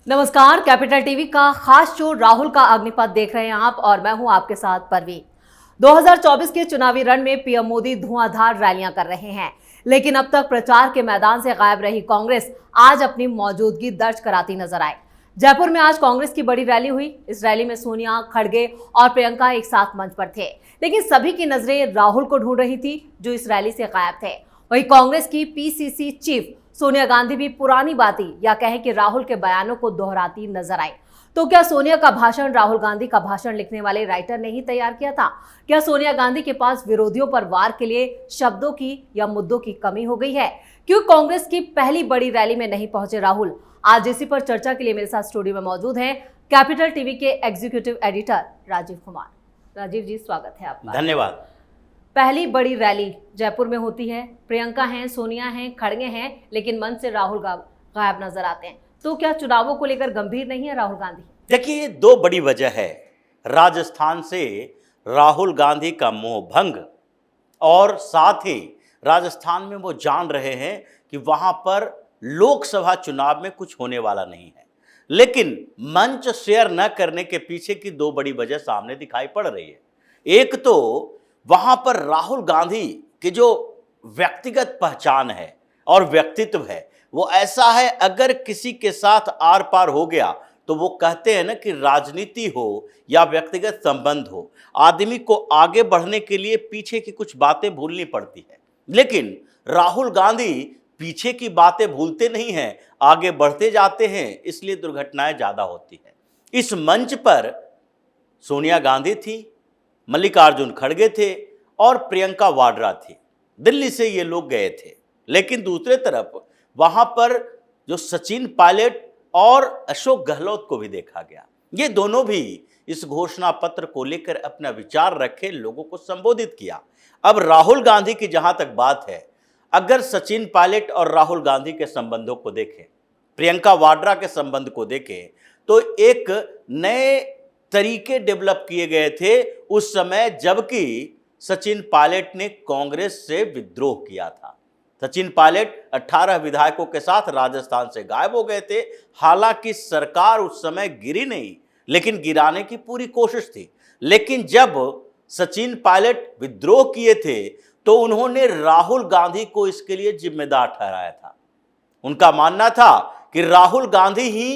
नमस्कार, capital TV का खास शो राहुल का अग्निपथ देख रहे हैं आप और मैं हूं आपके साथ परवीन। 2024 के चुनावी रण में पीएम मोदी धुआंधार रैलियां कर रहे हैं, लेकिन अब तक प्रचार के मैदान से गायब रही कांग्रेस आज अपनी मौजूदगी दर्ज कराती नजर आए। जयपुर में आज कांग्रेस की बड़ी रैली हुई। इस रैली में सोनिया, खड़गे और प्रियंका एक साथ मंच पर थे, लेकिन सभी की नजरें राहुल को ढूंढ रही थी, जो इस रैली से गायब थे। वहीं कांग्रेस की पीसीसी चीफ सोनिया गांधी भी पुरानी बाती या कहें कि राहुल के बयानों को दोहराती नजर आई। तो क्या सोनिया का भाषण राहुल गांधी का भाषण लिखने वाले राइटर ने ही तैयार किया था? क्या सोनिया गांधी के पास विरोधियों पर वार के लिए शब्दों की या मुद्दों की कमी हो गई है? क्यों कांग्रेस की पहली बड़ी रैली में नहीं पहुंचे राहुल? आज इसी पर चर्चा के लिए मेरे साथ स्टूडियो में मौजूद हैं कैपिटल टीवी के एग्जीक्यूटिव एडिटर राजीव कुमार। राजीव जी, स्वागत है आपका। धन्यवाद। पहली बड़ी रैली जयपुर में होती है, प्रियंका हैं, सोनिया हैं, खड़गे हैं, लेकिन मंच से राहुल गायब नजर आते हैं। तो क्या चुनावों को लेकर गंभीर नहीं है राहुल गांधी? देखिए, दो बड़ी वजह है। राजस्थान से राहुल गांधी का मोह भंग और साथ ही राजस्थान में वो जान रहे हैं कि वहां पर लोकसभा चुनाव में कुछ होने वाला नहीं है, लेकिन मंच शेयर न करने के पीछे की दो बड़ी वजह सामने दिखाई पड़ रही है। एक तो वहां पर राहुल गांधी की जो व्यक्तिगत पहचान है और व्यक्तित्व है वो ऐसा है, अगर किसी के साथ आर पार हो गया तो वो कहते हैं ना कि राजनीति हो या व्यक्तिगत संबंध हो, आदमी को आगे बढ़ने के लिए पीछे की कुछ बातें भूलनी पड़ती है। लेकिन राहुल गांधी पीछे की बातें भूलते नहीं हैं, आगे बढ़ते जाते हैं, इसलिए दुर्घटनाएं ज्यादा होती है। इस मंच पर सोनिया गांधी थी, मल्लिकार्जुन खड़गे थे और प्रियंका वाड्रा थी। दिल्ली से ये लोग गए थे। लेकिन दूसरे तरफ वहां पर जो सचिन पायलट और अशोक गहलोत को भी देखा गया। ये दोनों भी इस घोषणा पत्र को लेकर अपना विचार रखे, लोगों को संबोधित किया। अब राहुल गांधी की जहां तक बात है, अगर सचिन पायलट और राहुल गांधी के संबंधों को देखें, प्रियंका वाड्रा के संबंध को देखें, तो एक नए तरीके डेवलप किए गए थे उस समय जबकि सचिन पायलट ने कांग्रेस से विद्रोह किया था। सचिन पायलट 18 विधायकों के साथ राजस्थान से गायब हो गए थे। हालांकि सरकार उस समय गिरी नहीं, लेकिन गिराने की पूरी कोशिश थी। लेकिन जब सचिन पायलट विद्रोह किए थे तो उन्होंने राहुल गांधी को इसके लिए जिम्मेदार ठहराया था। उनका मानना था कि राहुल गांधी ही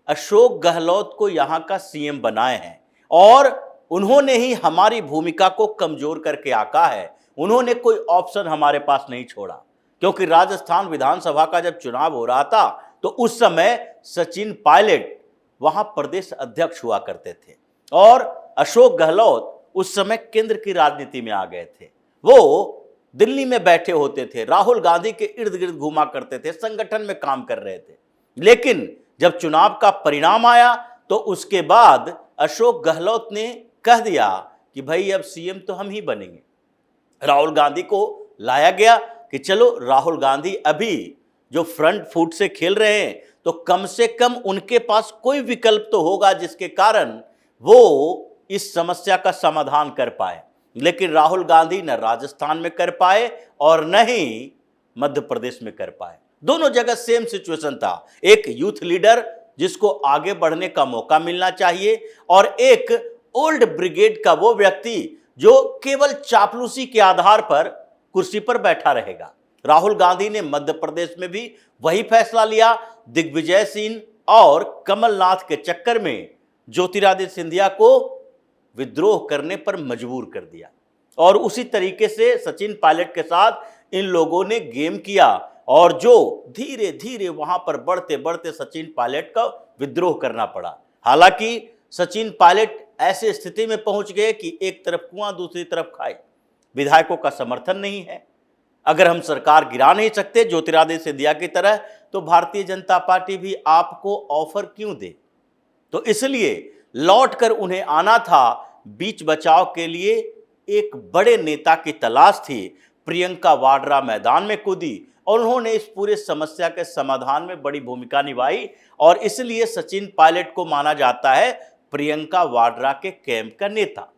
अशोक गहलोत को यहां का सीएम बनाए हैं और उन्होंने ही हमारी भूमिका को कमजोर करके आका है। उन्होंने कोई ऑप्शन हमारे पास नहीं छोड़ा, क्योंकि राजस्थान विधानसभा का जब चुनाव हो रहा था तो उस समय सचिन पायलट वहां प्रदेश अध्यक्ष हुआ करते थे और अशोक गहलोत उस समय केंद्र की राजनीति में आ गए थे। वो दिल्ली में बैठे होते थे, राहुल गांधी के इर्द गिर्द घूमा करते थे, संगठन में काम कर रहे थे। लेकिन जब चुनाव का परिणाम आया तो उसके बाद अशोक गहलोत ने कह दिया कि भाई अब सीएम तो हम ही बनेंगे। राहुल गांधी को लाया गया कि चलो राहुल गांधी अभी जो फ्रंट फुट से खेल रहे हैं तो कम से कम उनके पास कोई विकल्प तो होगा जिसके कारण वो इस समस्या का समाधान कर पाए। लेकिन राहुल गांधी न राजस्थान में कर पाए और न ही मध्य प्रदेश में कर पाए। दोनों जगह सेम सिचुएशन था। एक यूथ लीडर जिसको आगे बढ़ने का मौका मिलना चाहिए और एक ओल्ड ब्रिगेड का वो व्यक्ति जो केवल चापलूसी के आधार पर कुर्सी पर बैठा रहेगा। राहुल गांधी ने मध्य प्रदेश में भी वही फैसला लिया। दिग्विजय सिंह और कमलनाथ के चक्कर में ज्योतिरादित्य सिंधिया को विद्रोह करने पर मजबूर कर दिया और उसी तरीके से सचिन पायलट के साथ इन लोगों ने गेम किया और जो धीरे धीरे वहां पर बढ़ते बढ़ते सचिन पायलट का विद्रोह करना पड़ा। हालांकि सचिन पायलट ऐसे स्थिति में पहुंच गए कि एक तरफ कुआं दूसरी तरफ खाए। विधायकों का समर्थन नहीं है। अगर हम सरकार गिरा नहीं सकते ज्योतिरादित्य सिंधिया की तरह, तो भारतीय जनता पार्टी भी आपको ऑफर क्यों दे? तो इसलिए लौटकर उन्हें आना था। बीच बचाव के लिए एक बड़े नेता की तलाश थी। प्रियंका वाड्रा मैदान में कूदी और उन्होंने इस पूरे समस्या के समाधान में बड़ी भूमिका निभाई और इसलिए सचिन पायलट को माना जाता है प्रियंका वाड्रा के कैंप का नेता।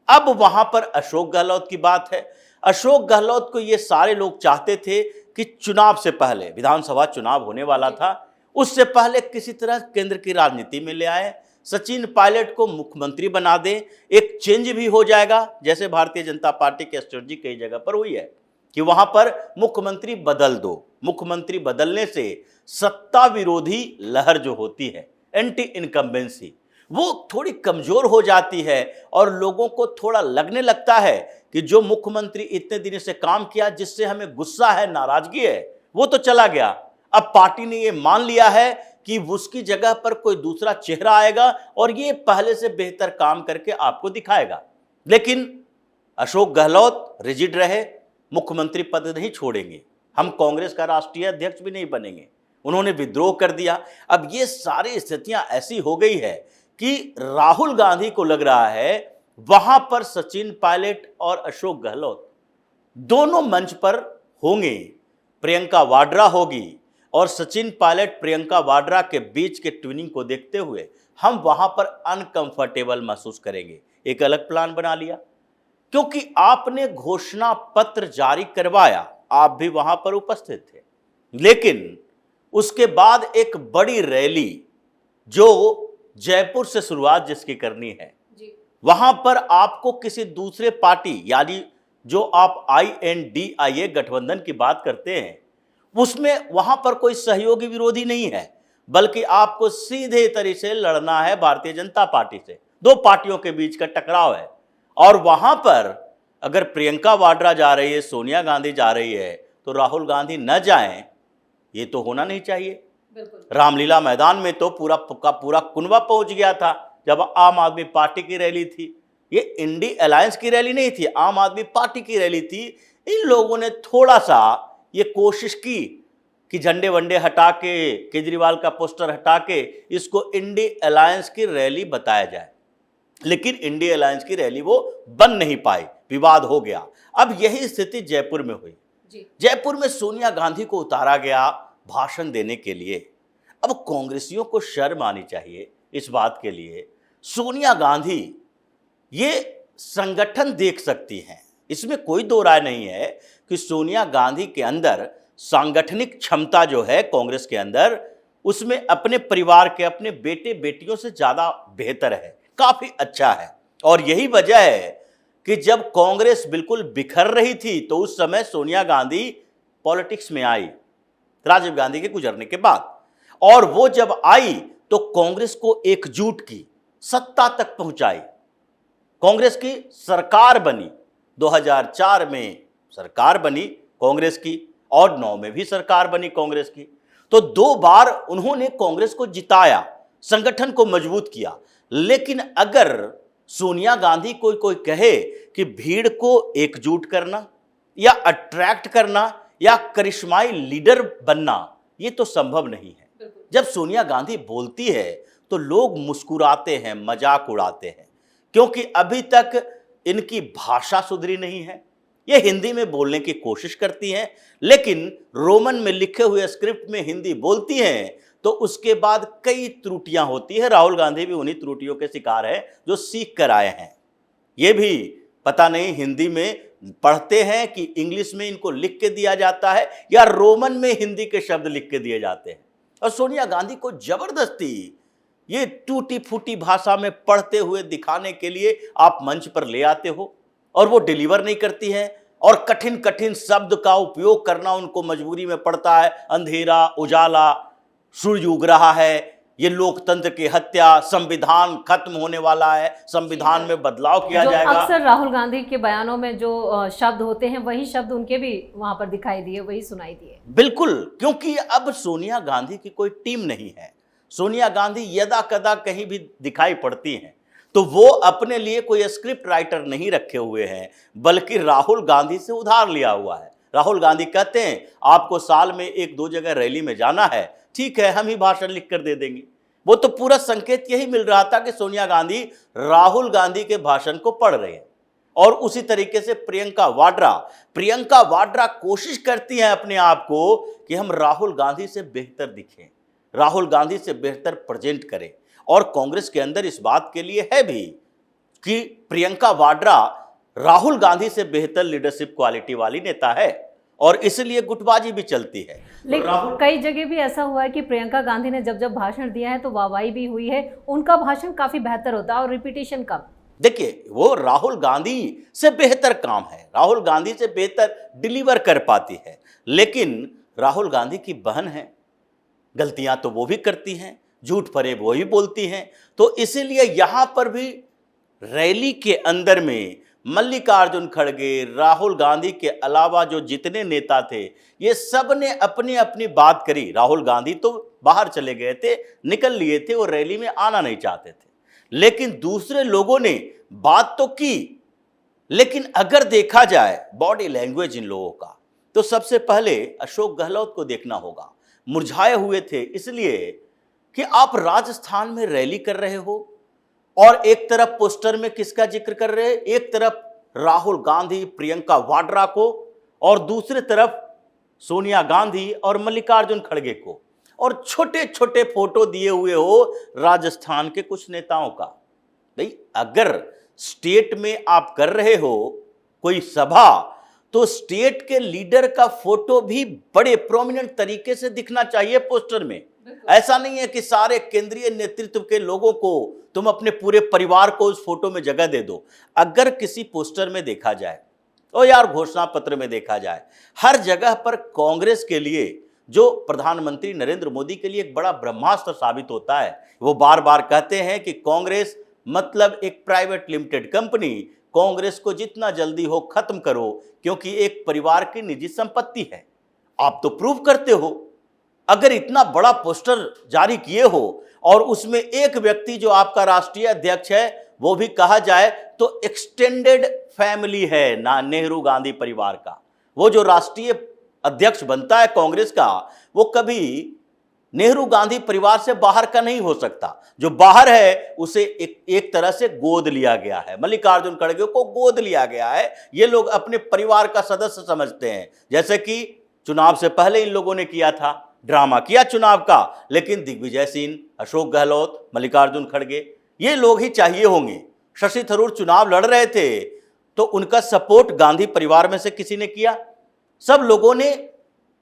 अब वहां पर अशोक गहलोत की बात है। अशोक गहलोत को ये सारे लोग चाहते थे कि चुनाव से पहले, विधानसभा चुनाव होने वाला था, उससे पहले किसी तरह केंद्र की राजनीति में ले आए, सचिन पायलट को मुख्यमंत्री बना दें, एक चेंज भी हो जाएगा। जैसे भारतीय जनता पार्टी की स्ट्रेटजी कई जगह पर हुई है कि वहां पर मुख्यमंत्री बदल दो। मुख्यमंत्री बदलने से सत्ता विरोधी लहर जो होती है, एंटी इनकम्बेंसी, वो थोड़ी कमजोर हो जाती है और लोगों को थोड़ा लगने लगता है कि जो मुख्यमंत्री इतने दिन से काम किया, जिससे हमें गुस्सा है, नाराजगी है, वो तो चला गया। अब पार्टी ने ये मान लिया है कि उसकी जगह पर कोई दूसरा चेहरा आएगा और ये पहले से बेहतर काम करके आपको दिखाएगा। लेकिन अशोक गहलोत रिजिड रहे, मुख्यमंत्री पद नहीं छोड़ेंगे, हम कांग्रेस का राष्ट्रीय अध्यक्ष भी नहीं बनेंगे, उन्होंने विद्रोह कर दिया। अब ये सारी स्थितियां ऐसी हो गई है कि राहुल गांधी को लग रहा है वहां पर सचिन पायलट और अशोक गहलोत दोनों मंच पर होंगे, प्रियंका वाड्रा होगी और सचिन पायलट प्रियंका वाड्रा के बीच के ट्विनिंग को देखते हुए हम वहां पर अनकंफर्टेबल महसूस करेंगे। एक अलग प्लान बना लिया, क्योंकि आपने घोषणा पत्र जारी करवाया, आप भी वहां पर उपस्थित थे, लेकिन उसके बाद एक बड़ी रैली जो जयपुर से शुरुआत जिसकी करनी है जी, वहां पर आपको किसी दूसरे पार्टी, यानी जो आप INDIA गठबंधन की बात करते हैं, उसमें वहां पर कोई सहयोगी विरोधी नहीं है, बल्कि आपको सीधे तरीके से लड़ना है भारतीय जनता पार्टी से। दो पार्टियों के बीच का टकराव है और वहां पर अगर प्रियंका वाड्रा जा रही है, सोनिया गांधी जा रही है, तो राहुल गांधी न जाएं, ये तो होना नहीं चाहिए। रामलीला मैदान में तो पूरा का पूरा कुनबा पहुंच गया था जब आम आदमी पार्टी की रैली थी। ये इंडी अलायंस की रैली नहीं थी, आम आदमी पार्टी की रैली थी। इन लोगों ने थोड़ा सा ये कोशिश की कि झंडे वंडे हटा के, केजरीवाल का पोस्टर हटा के इसको इंडी अलायंस की रैली बताया जाए, लेकिन इंडी अलायंस की रैली वो बन नहीं पाई, विवाद हो गया। अब यही स्थिति जयपुर में हुई जी। जयपुर में सोनिया गांधी को उतारा गया भाषण देने के लिए। अब कांग्रेसियों को शर्म आनी चाहिए इस बात के लिए। सोनिया गांधी ये संगठन देख सकती हैं, इसमें कोई दो राय नहीं है कि सोनिया गांधी के अंदर सांगठनिक क्षमता जो है कांग्रेस के अंदर, उसमें अपने परिवार के, अपने बेटे बेटियों से ज्यादा बेहतर है, काफी अच्छा है। और यही वजह है कि जब कांग्रेस बिल्कुल बिखर रही थी तो उस समय सोनिया गांधी पॉलिटिक्स में आई, राजीव गांधी के गुजरने के बाद, और वो जब आई तो कांग्रेस को एकजुट की, सत्ता तक पहुंचाई, कांग्रेस की सरकार बनी। 2004 में सरकार बनी कांग्रेस की और 9 में भी सरकार बनी कांग्रेस की। तो 2 बार उन्होंने कांग्रेस को जिताया, संगठन को मजबूत किया। लेकिन अगर सोनिया गांधी को कोई कहे कि भीड़ को एकजुट करना या अट्रैक्ट करना या करिश्माई लीडर बनना, ये तो संभव नहीं है। जब सोनिया गांधी बोलती है तो लोग मुस्कुराते हैं, मजाक उड़ाते हैं, क्योंकि अभी तक इनकी भाषा सुधरी नहीं है। ये हिंदी में बोलने की कोशिश करती हैं, लेकिन रोमन में लिखे हुए स्क्रिप्ट में हिंदी बोलती हैं तो उसके बाद कई त्रुटियां होती है। राहुल गांधी भी उन्हीं त्रुटियों के शिकार है जो सीख कर आए हैं। ये भी पता नहीं हिंदी में पढ़ते हैं कि इंग्लिश में इनको लिख के दिया जाता है या रोमन में हिंदी के शब्द लिख के दिए जाते हैं। और सोनिया गांधी को जबरदस्ती ये टूटी फूटी भाषा में पढ़ते हुए दिखाने के लिए आप मंच पर ले आते हो और वो डिलीवर नहीं करती है, और कठिन कठिन शब्द का उपयोग करना उनको मजबूरी में पड़ता है। अंधेरा, उजाला, सूर्य उग रहा है, ये लोकतंत्र की हत्या, संविधान खत्म होने वाला है, संविधान में बदलाव किया जाएगा। अक्सर राहुल गांधी के बयानों में जो शब्द होते हैं वही शब्द उनके भी वहां पर दिखाई दिए, वही सुनाई दिए। बिल्कुल, क्योंकि अब सोनिया गांधी की कोई टीम नहीं है। सोनिया गांधी यदा कदा कहीं भी दिखाई पड़ती हैं तो वो अपने लिए कोई स्क्रिप्ट राइटर नहीं रखे हुए हैं, बल्कि राहुल गांधी से उधार लिया हुआ है। राहुल गांधी कहते हैं आपको साल में 1-2 जगह रैली में जाना है, ठीक है, हम ही भाषण लिख कर दे देंगे। वो तो पूरा संकेत यही मिल रहा था कि सोनिया गांधी राहुल गांधी के भाषण को पढ़ रहे हैं। और उसी तरीके से प्रियंका वाड्रा कोशिश करती हैं अपने आप को कि हम राहुल गांधी से बेहतर दिखें, राहुल गांधी से बेहतर प्रेजेंट करें। और कांग्रेस के अंदर इस बात के लिए है भी कि प्रियंका वाड्रा राहुल गांधी से बेहतर लीडरशिप क्वालिटी वाली नेता है। और इसलिए गुटबाजी भी चलती है। लेकिन कई जगह भी ऐसा हुआ है कि प्रियंका गांधी ने जब भाषण दिया है तो वाहवाही भी हुई है, उनका भाषण काफी बेहतर होता है और रिपीटेशन कम। देखिए, वो राहुल गांधी से बेहतर काम है, राहुल गांधी से बेहतर डिलीवर कर पाती है, लेकिन राहुल गांधी की बहन है, गलतियां तो वो भी करती हैं, झूठ फरेब वो भी बोलती हैं। तो इसीलिए यहां पर भी रैली के अंदर में मल्लिकार्जुन खड़गे, राहुल गांधी के अलावा जो जितने नेता थे, ये सब ने अपनी अपनी बात करी। राहुल गांधी तो बाहर चले गए थे, निकल लिए थे, वो रैली में आना नहीं चाहते थे, लेकिन दूसरे लोगों ने बात तो की। लेकिन अगर देखा जाए बॉडी लैंग्वेज इन लोगों का, तो सबसे पहले अशोक गहलोत को देखना होगा। मुरझाए हुए थे इसलिए कि आप राजस्थान में रैली कर रहे हो और एक तरफ पोस्टर में किसका जिक्र कर रहे हैं, एक तरफ राहुल गांधी, प्रियंका वाड्रा को, और दूसरी तरफ सोनिया गांधी और मल्लिकार्जुन खड़गे को, और छोटे छोटे फोटो दिए हुए हो राजस्थान के कुछ नेताओं का। भाई, अगर स्टेट में आप कर रहे हो कोई सभा, तो स्टेट के लीडर का फोटो भी बड़े प्रोमिनेंट तरीके से दिखना चाहिए पोस्टर में। ऐसा नहीं है कि सारे केंद्रीय नेतृत्व के लोगों को तुम अपने पूरे परिवार को उस फोटो में जगह दे दो। अगर किसी पोस्टर में देखा जाए, ओ यार घोषणा पत्र में देखा जाए, हर जगह पर कांग्रेस के लिए, जो प्रधानमंत्री नरेंद्र मोदी के लिए एक बड़ा ब्रह्मास्त्र साबित होता है, वो बार बार कहते हैं कि कांग्रेस मतलब एक प्राइवेट लिमिटेड कंपनी, कांग्रेस को जितना जल्दी हो खत्म करो, क्योंकि एक परिवार की निजी संपत्ति है। आप तो प्रूव करते हो। अगर इतना बड़ा पोस्टर जारी किए हो और उसमें एक व्यक्ति जो आपका राष्ट्रीय अध्यक्ष है वो भी कहा जाए, तो एक्सटेंडेड फैमिली है ना नेहरू गांधी परिवार का, वो जो राष्ट्रीय अध्यक्ष बनता है कांग्रेस का, वो कभी नेहरू गांधी परिवार से बाहर का नहीं हो सकता। जो बाहर है उसे एक तरह से गोद लिया गया है, मल्लिकार्जुन खड़गे को गोद लिया गया है। ये लोग अपने परिवार का सदस्य समझते हैं, जैसे कि चुनाव से पहले इन लोगों ने किया था, ड्रामा किया चुनाव का, लेकिन दिग्विजय सिंह, अशोक गहलोत, मल्लिकार्जुन खड़गे, ये लोग ही चाहिए होंगे। शशि थरूर चुनाव लड़ रहे थे तो उनका सपोर्ट गांधी परिवार में से किसी ने किया? सब लोगों ने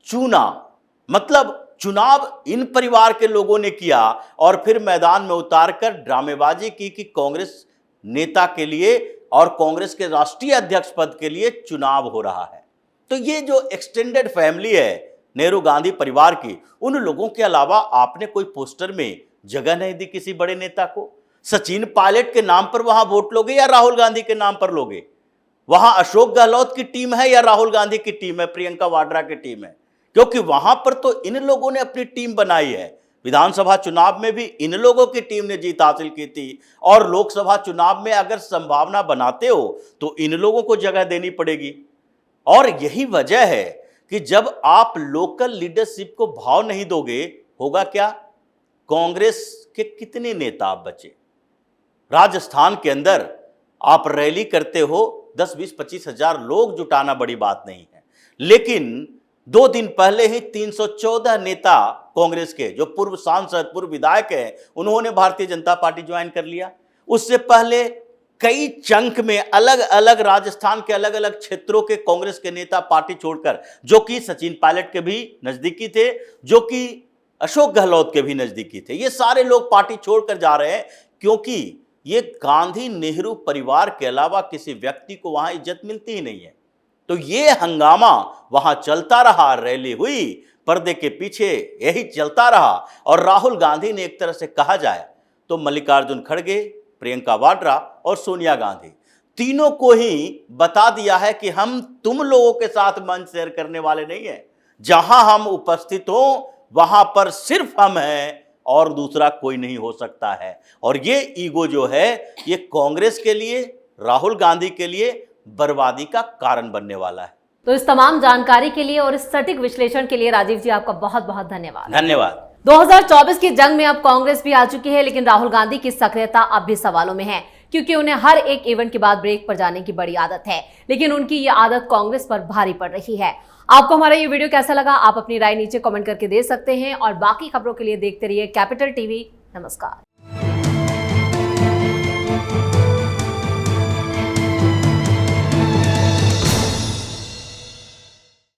चुना, मतलब चुनाव इन परिवार के लोगों ने किया और फिर मैदान में उतारकर ड्रामेबाजी की कि कांग्रेस नेता के लिए और कांग्रेस के राष्ट्रीय अध्यक्ष पद के लिए चुनाव हो रहा है। तो ये जो एक्सटेंडेड फैमिली है नेहरू गांधी परिवार की, उन लोगों के अलावा आपने कोई पोस्टर में जगह नहीं दी किसी बड़े नेता को। सचिन पायलट के नाम पर वहां वोट लोगे या राहुल गांधी के नाम पर लोगे? वहां अशोक गहलोत की टीम है या राहुल गांधी की टीम है, प्रियंका वाड्रा की टीम है? क्योंकि वहां पर तो इन लोगों ने अपनी टीम बनाई है। विधानसभा चुनाव में भी इन लोगों की टीम ने जीत हासिल की थी, और लोकसभा चुनाव में अगर संभावना बनाते हो तो इन लोगों को जगह देनी पड़ेगी। और यही वजह है कि जब आप लोकल लीडरशिप को भाव नहीं दोगे, होगा क्या? कांग्रेस के कितने नेता आप बचे? राजस्थान के अंदर आप रैली करते हो, 10, 20, 25 हजार लोग जुटाना बड़ी बात नहीं है, लेकिन 2 दिन पहले ही 314 नेता कांग्रेस के, जो पूर्व सांसद, पूर्व विधायक हैं, उन्होंने भारतीय जनता पार्टी ज्वाइन कर लिया। उससे पहले कई चंक में अलग अलग राजस्थान के अलग अलग क्षेत्रों के कांग्रेस के नेता पार्टी छोड़कर, जो कि सचिन पायलट के भी नजदीकी थे, जो कि अशोक गहलोत के भी नजदीकी थे, ये सारे लोग पार्टी छोड़कर जा रहे हैं, क्योंकि ये गांधी नेहरू परिवार के अलावा किसी व्यक्ति को वहां इज्जत मिलती ही नहीं है। तो ये हंगामा वहां चलता रहा, रैली हुई, पर्दे के पीछे यही चलता रहा। और राहुल गांधी ने एक तरह से कहा जाए तो मल्लिकार्जुन खड़गे, प्रियंका वाड्रा और सोनिया गांधी, तीनों को ही बता दिया है कि हम तुम लोगों के साथ मंच शेयर करने वाले नहीं हैं। जहां हम उपस्थित हो वहां पर सिर्फ हम हैं और दूसरा कोई नहीं हो सकता है। और ये ईगो जो है, ये कांग्रेस के लिए, राहुल गांधी के लिए बर्बादी का कारण बनने वाला है। तो इस तमाम जानकारी के लिए और इस सटीक विश्लेषण के लिए राजीव जी आपका बहुत बहुत धन्यवाद। धन्यवाद। 2024 की जंग में अब कांग्रेस भी आ चुकी है, लेकिन राहुल गांधी की सक्रियता अब भी सवालों में है, क्योंकि उन्हें हर एक इवेंट के बाद ब्रेक पर जाने की बड़ी आदत है। लेकिन उनकी ये आदत कांग्रेस पर भारी पड़ रही है। आपको हमारा ये वीडियो कैसा लगा? आप अपनी राय नीचे कमेंट करके दे सकते हैं, और बाकी खबरों के लिए देखते रहिए कैपिटल टीवी। नमस्कार।